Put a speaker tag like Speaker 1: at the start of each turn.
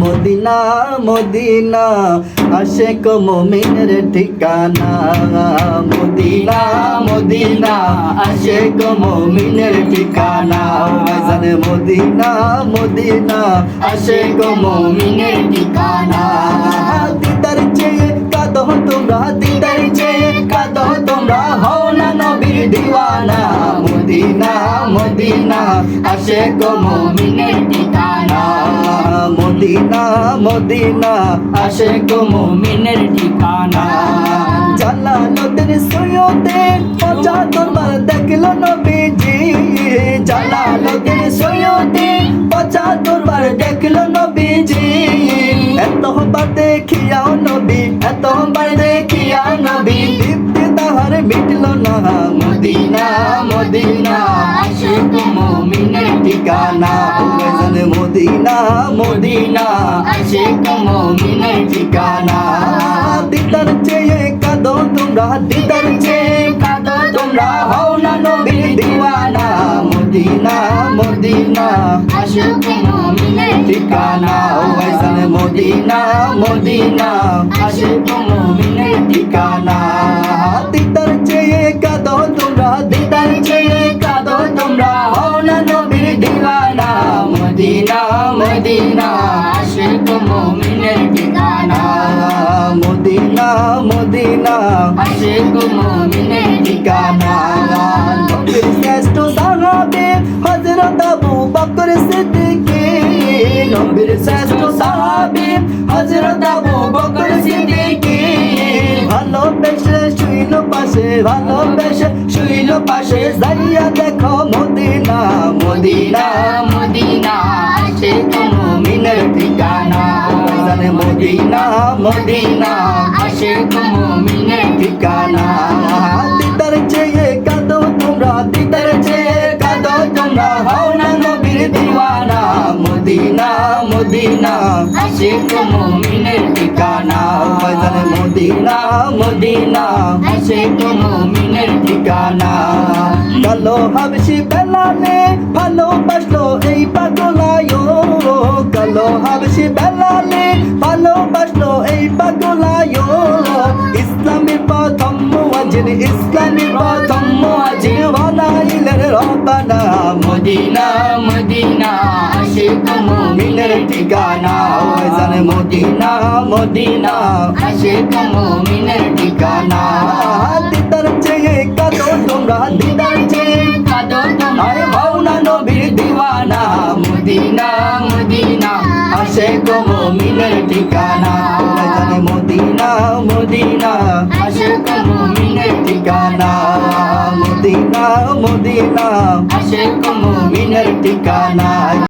Speaker 1: Medina Medina আশেক মুমিনের ঠিকানা। মদিনা মদিনা আশেক মুমিনের ঠিকানা। ভাইজান মদিনা মদিনা আশেক মুমিনের ঠিকানা। দিদার চেয়ে কাঁদো তোমরা, দিদার চেয়ে কাঁদো তোমরা, হও না নবীর দিওয়ানা। মদিনা মদিনা আশেক মুমিনের ঠিকানা। মদিনা মদিনা আশেক মুমিনের ঠিকানা। জালালুদ্দিন সৈয়দে ৭৫ বার দেখলো নবীজি। জালালুদ্দিন সৈয়দে ৭৫ বার দেখলো নবীজি। এতবার দেখিয়াও নবী, এতবার দেখিয়াও নবী, তৃপ্তি তাহার মিটল না। মদিনা মদিনা আশেক মুমিনের ঠিকানা। মদিনা মদিনা আশেক মুমিনের ঠিকানা। দিদার চেয়ে কাঁদো তোমরা, দিদার চেয়ে কাঁদো তোমরা, হও না নবীর দিওয়ানা। মদিনা মদিনা আশেক মুমিনের ঠিকানা। ভাইজান মদিনা মদিনা আশেক মুমিনের ঠিকানা। দিদার চেয়ে কাঁদো তোমরা, দিদার চেয়ে কাঁদো তোমরা, হও না নবীর দিওয়ানা। মদিনা মদিনা আশেক মুমিনের ঠিকানা। মদিনা মদিনা আশেক মুমিনের ঠিকানা। নবীর শ্রেষ্ঠ সাহাবী হযরত আবু বকর সিদ্দিক। নবীর শ্রেষ্ঠ সাহাবী হযরত আবু বকর সিদ্দিক। ভালোবেসে শুইল পাশে, ভালোবেসে শুইল পাশে, যাইয়া দেখো মদিনা। মদিনা মদিনা আশেক মুমিনের ঠিকানা। মদিনা মদিনা আশেক মুমিনের ঠিকানা। দিদার চেয়ে কাঁদো তোমরা, দিদার চেয়ে কাঁদো তোমরা, হও না নবীর দিওয়ানা। মদিনা মদিনা আশেক মুমিনের ঠিকানা। মদিনা মদিনা আশেক মুমিনের ঠিকানা। কালো হাবশি বেলালে ভালোবাসলো এই পাগলায়। কালো হাবশি বেলালে ভালোবাসলো এই পাগলায়। ইসলামের প্রথম মুয়াজ্জিন, ইসলামের প্রথম মুয়াজ্জিন বানাইলেন রব্বানা। মদিনা মদিনা আশেক মুমিনের ঠিকানা। মদিনা মদিনা আশেক মুমিনের ঠিকানা। দিদার চেয়ে কাঁদো তোমরা, দিদার চেয়ে কাঁদো তোমরা, হও না নবীর দিওয়ানা। মদিনা মদিনা আশেক মুমিনের ঠিকানা। মদিনা মদিনা আশেক মুমিনের ঠিকানা। মদিনা মদিনা আশেক মুমিনের ঠিকানা।